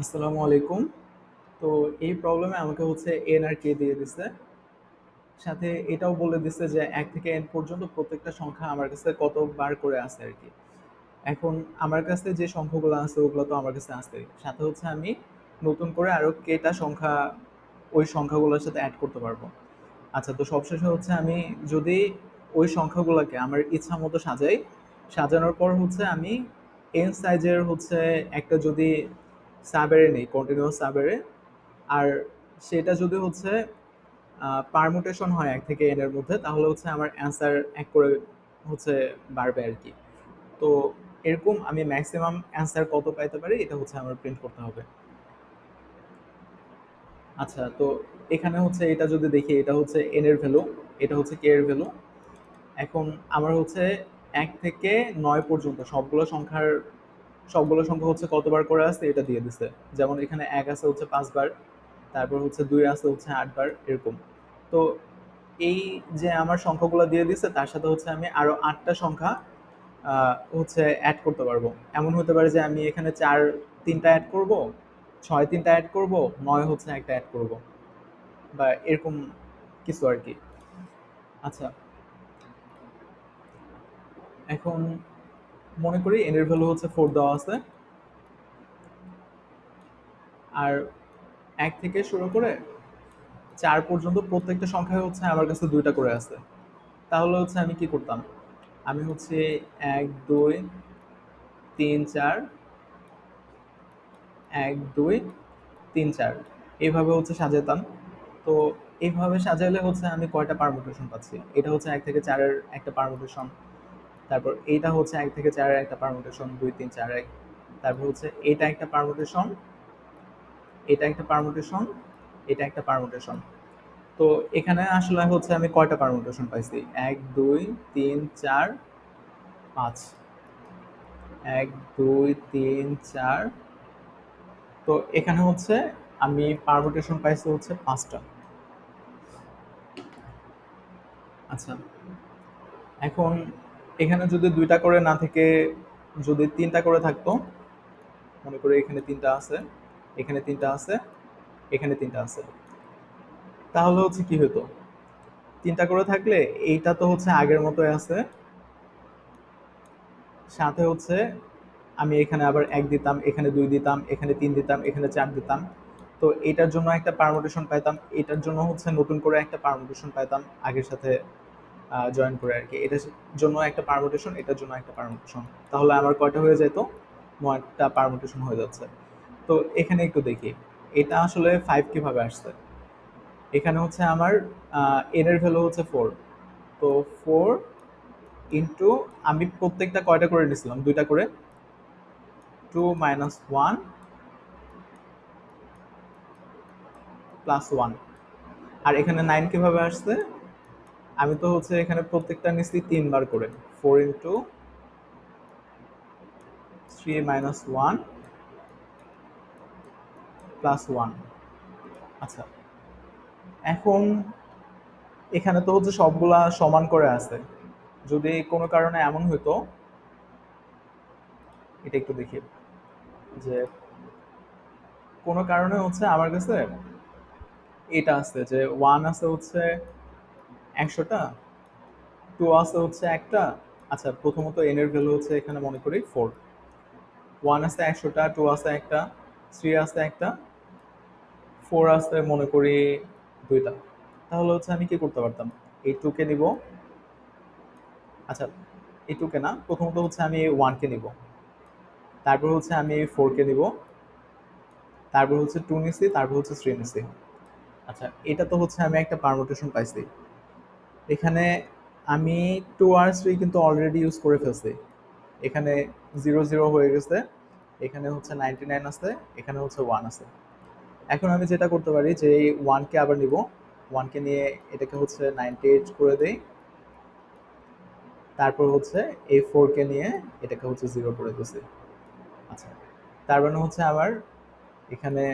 আসসালামু আলাইকুম। তো এই প্রবলেমে আমাকে হচ্ছে এন আর কে দিয়ে দিছে। সাথে এটাও বলে দিছে যে ১ থেকে এন পর্যন্ত প্রত্যেকটা সংখ্যা আমার কাছে কতবার করে আছে আরকি। এখন আমার কাছে যে সংখ্যাগুলো আছে ওগুলো তো আমার কাছে আছেই। সাথে হচ্ছে আমি নতুন করে আরো কেটা সংখ্যা ওই সংখ্যাগুলোর সাথে এড করতে পারবো। আচ্ছা, তো সবশেষে হচ্ছে আমি যদি ওই সংখ্যাগুলোকে আমার ইচ্ছা মতো সাজাই, সাজানোর পর হচ্ছে আমি এন সাইজের হচ্ছে একটা যদি সাবঅ্যারে নেই, কন্টিনিউয়াস সাবঅ্যারে, আর সেটা যদি হচ্ছে পারমুটেশন হয় ১ থেকে এন এর মধ্যে, তাহলে হচ্ছে আমার অ্যান্সার ১ করে হচ্ছে বাড়বে আরকি। তো এরকম আমি ম্যাক্সিমাম অ্যান্সার কত পাইতে পারি এটা হচ্ছে আমার প্রিন্ট করতে হবে। আচ্ছা, তো এখানে হচ্ছে এটা যদি দেখি, এটা হচ্ছে এন এর ভ্যালু, এটা হচ্ছে কে এর ভ্যালু। এখন আমার হচ্ছে ১ থেকে ৯ পর্যন্ত সবগুলো সংখ্যা হচ্ছে কতবার করে আছে এটা দিয়ে দিছে। যেমন এখানে ১ আছে হচ্ছে ৫ বার, তারপর হচ্ছে ২ আছে হচ্ছে ৮ বার, এরকম। তো এই যে আমার সংখ্যাগুলো দিয়ে দিছে তার সাথে হচ্ছে আমি আরো ৮ টা সংখ্যা হচ্ছে এড করতে পারবো। এমন হতে পারে যে আমি এখানে ৪ ৩ টা এড করব, ৬ ৩ টা এড করব, ৯ হচ্ছে একটা এড করব, বা এরকম কিছু আরকি। আচ্ছা, এখন মনে করি n এর ভ্যালু হচ্ছে 4 দেওয়া আছে, আর ১ থেকে শুরু করে ৪ পর্যন্ত প্রত্যেকটা সংখ্যায় হচ্ছে আমার কাছে ২ টা করে আছে। তাহলে হচ্ছে আমি কি করতাম? আমি হচ্ছে ১, ২, ৩, ৪, ১, ২, ৩, ৪ এইভাবে হচ্ছে সাজাতাম। তো এইভাবে সাজাইলে হচ্ছে আমি কয়টা পারমুটেশন পাচ্ছি? এটা হচ্ছে ১ থেকে ৪ এর একটা পারমুটেশন। তারপর এইটা হচ্ছে ১ থেকে ৪ এর একটা পারমুটেশন, ২, ৩, ৪, ১। তারপর হচ্ছে এটা একটা পারমুটেশন, এটা একটা পারমুটেশন, এটা একটা পারমুটেশন। তো এখানে আসলে হচ্ছে আমি কয়টা পারমুটেশন পাইছি? ১, ২, ৩, ৪, ৫। ১, ২, ৩, ৪। তো এখানে হচ্ছে আমি পারমুটেশন পাইছি হচ্ছে ৫ টা। আচ্ছা, এখন এখানে যদি ২ টা করে না থেকে যদি ৩ টা করে থাকতো, মনে করি এখানে ৩ টা আছে, এখানে ৩ টা আছে, এখানে ৩ টা আছে। তাহলে হচ্ছে কি হতো? ৩ টা করে থাকলে এইটা তো হচ্ছে আগের মতোই আছে। সাথে হচ্ছে আমি এখানে আবার ১ দিতাম, এখানে ২ দিতাম, এখানে ৩ দিতাম, এখানে ৪ দিতাম। তো এটার জন্য একটা পারমুটেশন পাইতাম। এটার জন্য হচ্ছে নতুন করে একটা পারমুটেশন পাইতাম আগের সাথে জয়েন করে আরকি। এটার জন্য একটা পারমুটেশন, এটার জন্য একটা পারমুটেশন। তাহলে আমার কয়টা হয়ে যেত? ৯ টা পারমুটেশন হয়ে যাচ্ছে। তো এখানে একটু দেখি। এটা আসলে ৫ কিভাবে আসছে? এখানে হচ্ছে আমার n এর ভ্যালু হচ্ছে 4। তো 4 ইনটু আমি প্রত্যেকটা কয়টা করে নিছিলাম? ২ টা করে। 2 মাইনাস 1 প্লাস 1। আর এখানে 9 কিভাবে আসছে? আমি তো হচ্ছে এখানে প্রত্যেকটা নিছি ৩ বার করে। 4 ইনটু 3 মাইনাস 1 প্লাস 1। আচ্ছা, এখন এখানে তো হচ্ছে সবগুলা সমান করে আছে। যদি কোনো কারণে এমন হইতো, এটা একটু দেখি, যে কোনো কারণে হচ্ছে আমার কাছে এটা আছে যে 1 আছে হচ্ছে ১০০টা, 2 আছে হচ্ছে একটা। আচ্ছা, প্রথমত n এর ভ্যালু হচ্ছে এখানে মনে করি 4। 1 আছে ১০০টা, 2 আছে একটা, 3 আছে একটা, 4 আছে মনে করি ২টা। তাহলে হচ্ছে আমি কি করতে পারতাম? এই 2 কে নিব। আচ্ছা, এই 2 কে না, প্রথমত হচ্ছে আমি এই 1 কে নিব। তারপর হচ্ছে আমি এই 4 কে নিব। তারপর হচ্ছে 2 নিছি, তারপর হচ্ছে 3 নিছি। আচ্ছা, এটা তো হচ্ছে আমি একটা পারমুটেশন পাইছি। এখানে আমি 2 আর 3 কিন্তু অলরেডি ইউজ করে ফেলছি। এখানে 0 0 হয়ে গেছে, এখানে হচ্ছে 99 আছে, এখানে হচ্ছে 1 আছে। এখন আমি যেটা করতে পারি যে এই 1 কে আবার নিব। 1 কে নিয়ে এটাকে হচ্ছে 98 করে দেই। তারপর হচ্ছে এই 4 কে নিয়ে এটাকে হচ্ছে 0 করে দিছি। আচ্ছা, তার মানে হচ্ছে আমার এখানে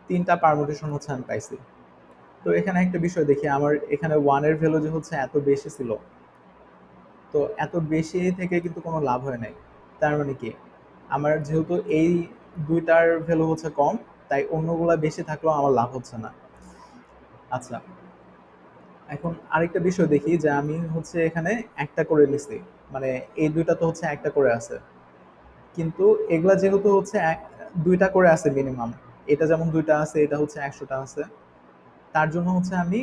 ৩ টা পারমুটেশন হচ্ছে আমি পাইছি। তো এখানে একটা বিষয় দেখি, আমার এখানে 1 এর ভ্যালু যে হচ্ছে এত বেশি ছিল, তো এত বেশি থেকে কিন্তু কোনো লাভ হয় নাই। তার মানে কি? আমার যেহেতু এই দুইটার ভ্যালু হচ্ছে কম, তাই অন্যগুলা বেশি থাকলেও আমার লাভ হচ্ছে না। আচ্ছা, এখন আরেকটা বিষয় দেখি যে আমি হচ্ছে এখানে একটা করে নিছি, মানে এই দুইটা তো হচ্ছে একটা করে আছে, কিন্তু এগুলা যেহেতু হচ্ছে দুইটা করে আছে মিনিমাম, এটা যেমন দুইটা আছে, এটা হচ্ছে 100টা আছে, তার জন্য হচ্ছে আমি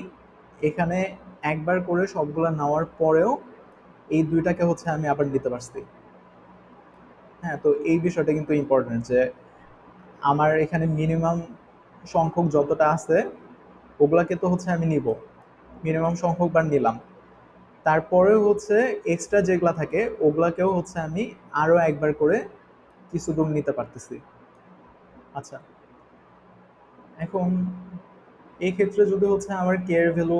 এখানে একবার করে সবগুলা নেওয়ার পরেও এই দুইটাকে হচ্ছে আমি আবার নিতে পারছি। হ্যাঁ, তো এই বিষয়টা কিন্তু ইম্পর্টেন্ট যে আমার এখানে মিনিমাম সংখ্যক যতটা আছে ওগুলাকে তো হচ্ছে আমি নিব, মিনিমাম সংখ্যক বার নিলাম, তারপরেও হচ্ছে এক্সট্রা যেগুলা থাকে ওগুলাকেও হচ্ছে আমি আরো একবার করে কিছু দূর নিতে পারতেছি। আচ্ছা, এখন এই ক্ষেত্রে যদি হচ্ছে আমার কে এর ভ্যালু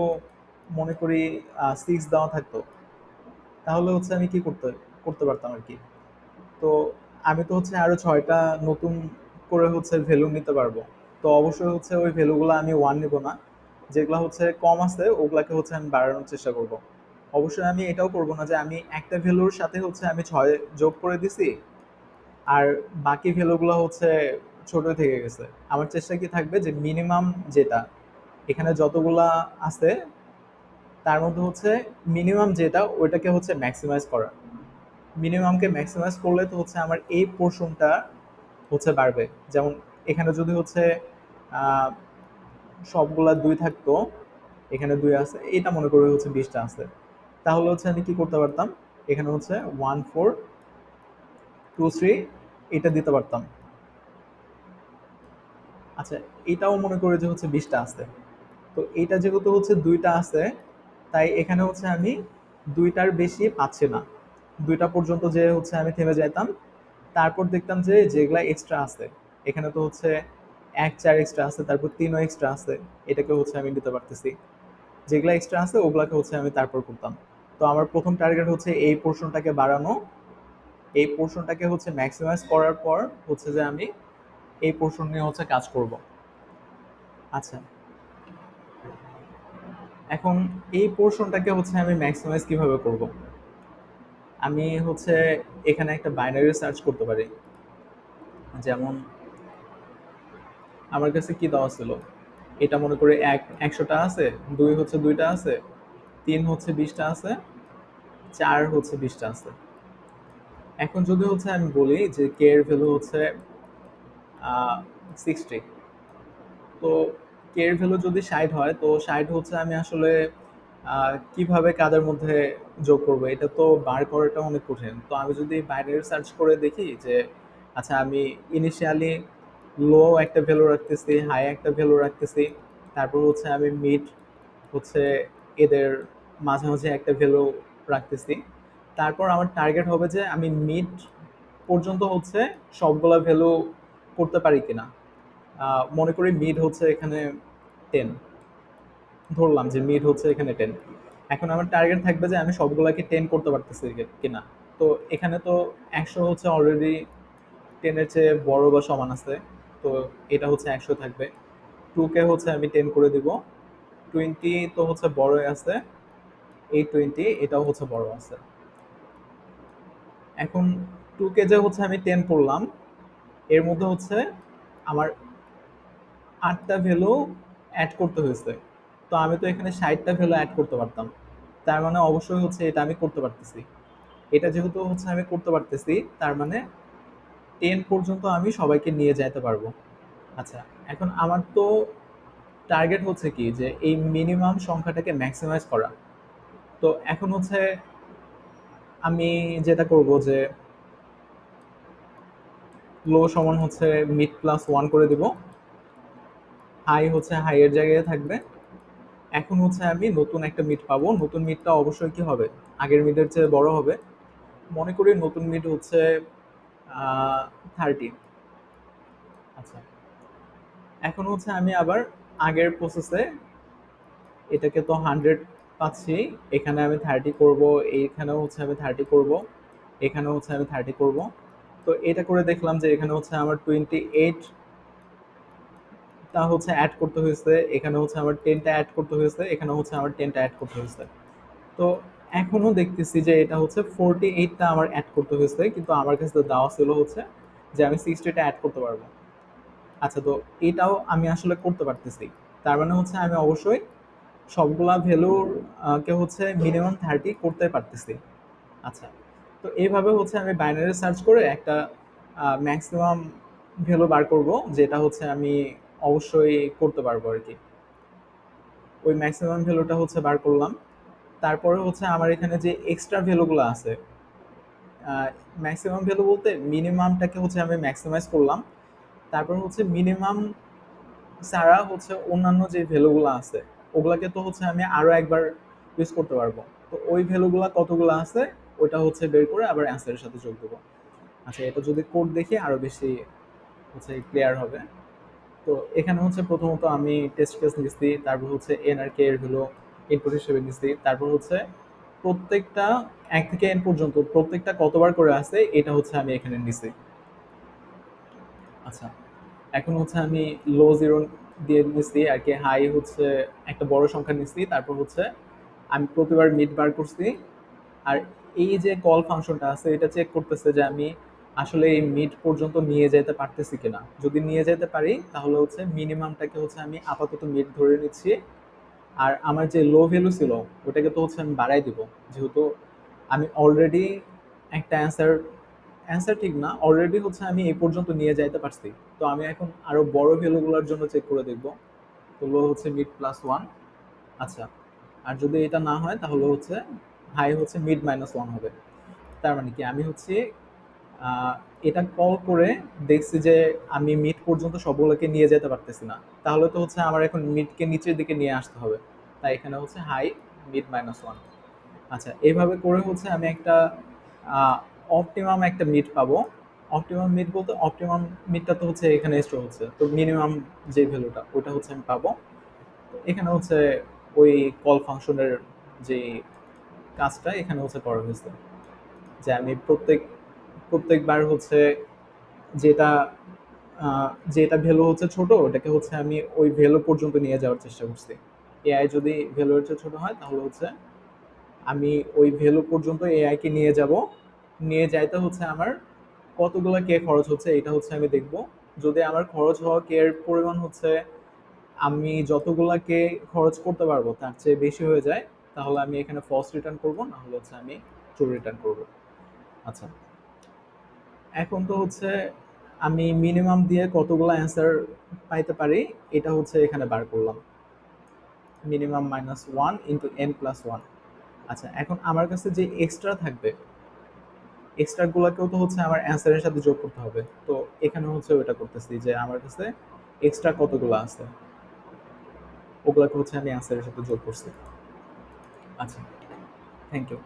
মনে করি 6 দেওয়া থাকতো, তাহলে হচ্ছে আমি কি করতে করতে পারতাম আর কি। তো আমি তো হচ্ছে আরো 6টা নতুন করে হচ্ছে ভ্যালু নিতে পারবো। তো অবশ্যই হচ্ছে ওই ভ্যালুগুলো আমি ওয়ান নিব না, যেগুলো হচ্ছে কম আছে ওগুলাকে হচ্ছে আমি বাড়ানোর চেষ্টা করব। অবশ্যই আমি এটাও করব না যে আমি একটা ভ্যালুর সাথে হচ্ছে আমি 6 যোগ করে দিছি আর বাকি ভ্যালুগুলো হচ্ছে ছোট থেকে গেছে। আমার চেষ্টা কি থাকবে যে মিনিমাম যেটা এখানে যতগুলা আছে তার মধ্যে হচ্ছে মিনিমাম যেটা ওইটাকে হচ্ছে ম্যাক্সিমাইজ করা। মিনিমামকে ম্যাক্সিমাইজ করলে তো হচ্ছে আমার এই পোর্শনটা হচ্ছে বাড়বে। যেমন এখানে যদি হচ্ছে আহ, সবগুলা 2 থাকতো, এখানে 2 আছে, এটা মনে করি হচ্ছে 20টা আছে, তাহলে হচ্ছে আমি কি করতে পারতাম, এখানে হচ্ছে 1423 এটা দিতে পারতাম। আচ্ছা, এটাও মনে করি যে হচ্ছে 20টা আছে, তো এইটা যেহেতু হচ্ছে 2টা আছে, তাই এখানে হচ্ছে আমি 2টার বেশি পাচ্ছি না, 2টা পর্যন্ত যে হচ্ছে আমি থেমে যাইতাম, তারপর দেখতাম যে যেগুলা এক্সট্রা আছে, এখানে তো হচ্ছে 1 4 এক্সট্রা আছে, তারপর 3ও এক্সট্রা আছে, এটাকে হচ্ছে আমি নিতে পারতেছি, যেগুলা এক্সট্রা আছে ওগুলাকে হচ্ছে আমি তারপর করতাম। তো আমার প্রথম টার্গেট হচ্ছে এই পোর্শনটাকে বাড়ানো, এই পোর্শনটাকে হচ্ছে ম্যাক্সিমাইজ করার পর হচ্ছে যে আমি এই পোর্শন নিয়ে হচ্ছে কাজ করব। আচ্ছা, এখন এই পোর্শনটাকে হচ্ছে আমি ম্যাক্সিমাইজ কিভাবে করব, আমি হচ্ছে এখানে একটা বাইনারি সার্চ করতে পারি। যেমন আমার কাছে কি দেওয়া ছিল, এটা মনে করে 100টা আছে, 2 হচ্ছে 2টা আছে, 3 হচ্ছে 20টা আছে, 4 হচ্ছে 20টা আছে। এখন যদি হচ্ছে আমি বলি যে কে এর ভ্যালু হচ্ছে 60, তো কে এর ভ্যালু যদি 60 হয়, তো 60 হচ্ছে আমি আসলে কিভাবে কাদের মধ্যে যোগ করবো, এটা তো বার করাটা অনেক কঠিন। তো আমি যদি বাইনারি সার্চ করে দেখি যে আচ্ছা আমি ইনিশিয়ালি লো একটা ভ্যালু রাখতেছি, হাই একটা ভ্যালু রাখতেছি, তারপর হচ্ছে আমি মিড হচ্ছে এদের মাঝামাঝি একটা ভ্যালু রাখতেছি, তারপর আমার টার্গেট হবে যে আমি মিড পর্যন্ত হচ্ছে সবগুলা ভ্যালু করতে পারি কিনা। মনে করি মিড হচ্ছে এখানে 10, ধরলাম যে মিড হচ্ছে এখানে 10, এখন আমার টার্গেট থাকবে যে আমি সবগুলাকে 10 করতে পারতেছি কিনা। তো এখানে তো 100 হচ্ছে অলরেডি 10-এর চেয়ে বড় বা সমান আছে, তো এটা হচ্ছে 100 থাকবে। 2 কে হচ্ছে আমি 10 করে দিব, 20 তো হচ্ছে বড়ই আছে, এই 20 এটাও হচ্ছে বড় আছে। এখন 2 কে যে হচ্ছে আমি 10 করলাম, এর মধ্যে হচ্ছে আমার 8টা ভ্যালু অ্যাড করতে হয়েছে, তো আমি তো এখানে 60টা ভ্যালু অ্যাড করতে পারতাম, তার মানে অবশ্যই হচ্ছে এটা আমি করতে পারতেছি। এটা যেহেতু হচ্ছে আমি করতে পারতেছি, তার মানে 10 পর্যন্ত আমি সবাইকে নিয়ে যাইতে পারবো। আচ্ছা, এখন আমার তো টার্গেট হচ্ছে কি যে এই মিনিমাম সংখ্যাটাকে ম্যাক্সিমাইজ করা। তো এখন হচ্ছে আমি যেটা করব যে লো সমান হচ্ছে মিড প্লাস ওয়ান করে দিব, হাই হচ্ছে হাই এর জায়গায় থাকবে। এখন হচ্ছে আমি নতুন একটা মিড পাবো, নতুন মিডটা অবশ্যই কি হবে, আগের মিডের চেয়ে বড় হবে। মনে করি নতুন মিড হচ্ছে 30। আচ্ছা, এখন হচ্ছে আমি আবার আগের প্রসেসে এটাকে তো 100 পাচ্ছি, এখানে আমি 30 করব, এইখানেও হচ্ছে আমি 30 করব, এখানেও হচ্ছে আমি 30 করব। তো এটা করে দেখলাম যে এখানে হচ্ছে আমার 28 টা হচ্ছে অ্যাড করতে হয়েছে, এখানে হচ্ছে আমার 10টা অ্যাড করতে হয়েছে, এখানে হচ্ছে আমার 10টা অ্যাড করতে হয়েছে। তো এখনো দেখতেছি যে এটা হচ্ছে 48টা আমার অ্যাড করতে হয়েছে, কিন্তু আমার কাছে দেওয়া ছিল হচ্ছে যে আমি 60টা অ্যাড করতে পারবো। আচ্ছা, তো এটাও আমি আসলে করতে পারতেছি। তার মানে হচ্ছে আমি অবশ্যই সবগুলা ভ্যালুর কে হচ্ছে মিনিমাম 30 করতে পারতেছি। আচ্ছা, তো এইভাবে হচ্ছে আমি বাইনারি সার্চ করে একটা ম্যাক্সিমাম ভ্যালু বার করব, যেটা হচ্ছে আমি অবশ্যই করতে পারবো আর কি। ওই ম্যাক্সিমাম ভ্যালুটা হচ্ছে বার করলাম। তারপরে হচ্ছে আমার এখানে যে এক্সট্রা ভ্যালুগুলো আছে, ম্যাক্সিমাম ভ্যালু বলতে মিনিমামটাকে হচ্ছে আমি ম্যাক্সিমাইজ করলাম। তারপর হচ্ছে মিনিমাম ছাড়া হচ্ছে অন্যান্য যে ভ্যালুগুলো আছে, ওগুলাকে তো হচ্ছে আমি আরো একবার ইউজ করতে পারবো। তো ওই ভ্যালুগুলা কতগুলো আছে ওটা হচ্ছে বের করে আবার অ্যান্সারের সাথে যোগ দেবো। আচ্ছা, এটা যদি কোড দেখি আরো বেশি হচ্ছে ক্লিয়ার হবে। তো এখানে হচ্ছে প্রথমত আমি টেস্ট কেস নিচ্ছি, তারপর হচ্ছে এন আর কে এর ভ্যালু ইনপুট হিসেবে নিচ্ছি, তারপর হচ্ছে প্রত্যেকটা 1 থেকে n পর্যন্ত প্রত্যেকটা কতবার করে আছে এটা হচ্ছে আমি এখানে নিছি। আচ্ছা, এখন হচ্ছে আমি লো জিরো দিয়ে নিচ্ছি আর কি, হাই হচ্ছে একটা বড় সংখ্যা নিচ্ছি, তারপর হচ্ছে আমি প্রতিবার মিড বার করছি। আর এই যে কল ফাংশনটা আছে এটা চেক করতেছে যে আমি আসলে এই মিড পর্যন্ত নিয়ে যেতে পারতেছি কিনা। যদি নিয়ে যেতে পারি তাহলে হচ্ছে মিনিমামটাকে হচ্ছে আমি আপাতত মিড ধরে নিচ্ছি। আর আমার যে লো ভ্যালু ছিল ওটাকে তো হচ্ছে আমি বাড়াই দিব, যেহেতু আমি অলরেডি একটা অ্যান্সার, অ্যান্সার ঠিক না, অলরেডি হচ্ছে আমি এই পর্যন্ত নিয়ে যাইতে পারছি। তো আমি এখন আরো বড় ভ্যালুগুলোর জন্য চেক করে দেখব। তো লো হচ্ছে মিড প্লাস ওয়ান। আচ্ছা, আর যদি এটা না হয় তাহলে হচ্ছে হাই হচ্ছে মিড মাইনাস ওয়ান হবে। তার মানে কি আমি হচ্ছে আহ, এটা কল করে দেখছি যে আমি মিড পর্যন্ত সবগুলোকে নিয়ে যেতে পারতেছি না। তাহলে তো হচ্ছে আমার এখন মিডকে নিচের দিকে নিয়ে আসতে হবে। তাই এখানে হচ্ছে হাই মিড মাইনাস ওয়ান। আচ্ছা, এইভাবে করে হচ্ছে আমি একটা অপটিমাম একটা মিড পাবো। অপটিমাম মিড বলতে অপটিমাম মিডটা তো হচ্ছে এখানে স্টোর হচ্ছে, তো মিনিমাম যে ভ্যালুটা ওটা হচ্ছে আমি পাবো। তো এখানে হচ্ছে ওই কল ফাংশনের যে কাজটা এখানে হচ্ছে করা হয়েছে, যে আমি প্রত্যেকবার হচ্ছে যেটা যেটা ভ্যালু হচ্ছে ছোট ওটাকে হচ্ছে আমি ওই ভ্যালু পর্যন্ত নিয়ে যাওয়ার চেষ্টা করছি। এআই যদি ভ্যালু এর চেয়ে ছোট হয় তাহলে হচ্ছে আমি ওই ভ্যালু পর্যন্ত এআই কে নিয়ে যাব। নিয়ে যাইতে হচ্ছে আমার কতগুলো কে খরচ হচ্ছে এটা হচ্ছে আমি দেখব। যদি আমার খরচ হওয়া কে এর পরিমাণ হচ্ছে আমি যতগুলা কে খরচ করতে পারবো তার চেয়ে বেশি হয়ে যায়, তাহলে আমি এখানে ফলস রিটার্ন করব, না হলে হচ্ছে আমি ট্রু রিটার্ন করব। আচ্ছা, এখন তো হচ্ছে আমি মিনিমাম দিয়ে কতগুলো অ্যান্সার পাইতে পারি এটা হচ্ছে এখানে বার করলাম। Minimum minus one into N plus one. আচ্ছা, এখন আমার কাছে যে এক্সট্রা থাকবে, এক্সট্রা গুলাকেও তো হচ্ছে আমার অ্যান্সারের সাথে যোগ করতে হবে। তো এখানে হচ্ছে ওটা করতেছি যে আমার কাছে এক্সট্রা কতগুলো আছে ওগুলাকে হচ্ছে আমি অ্যান্সারের সাথে যোগ করছি। আচ্ছা, থ্যাংক ইউ।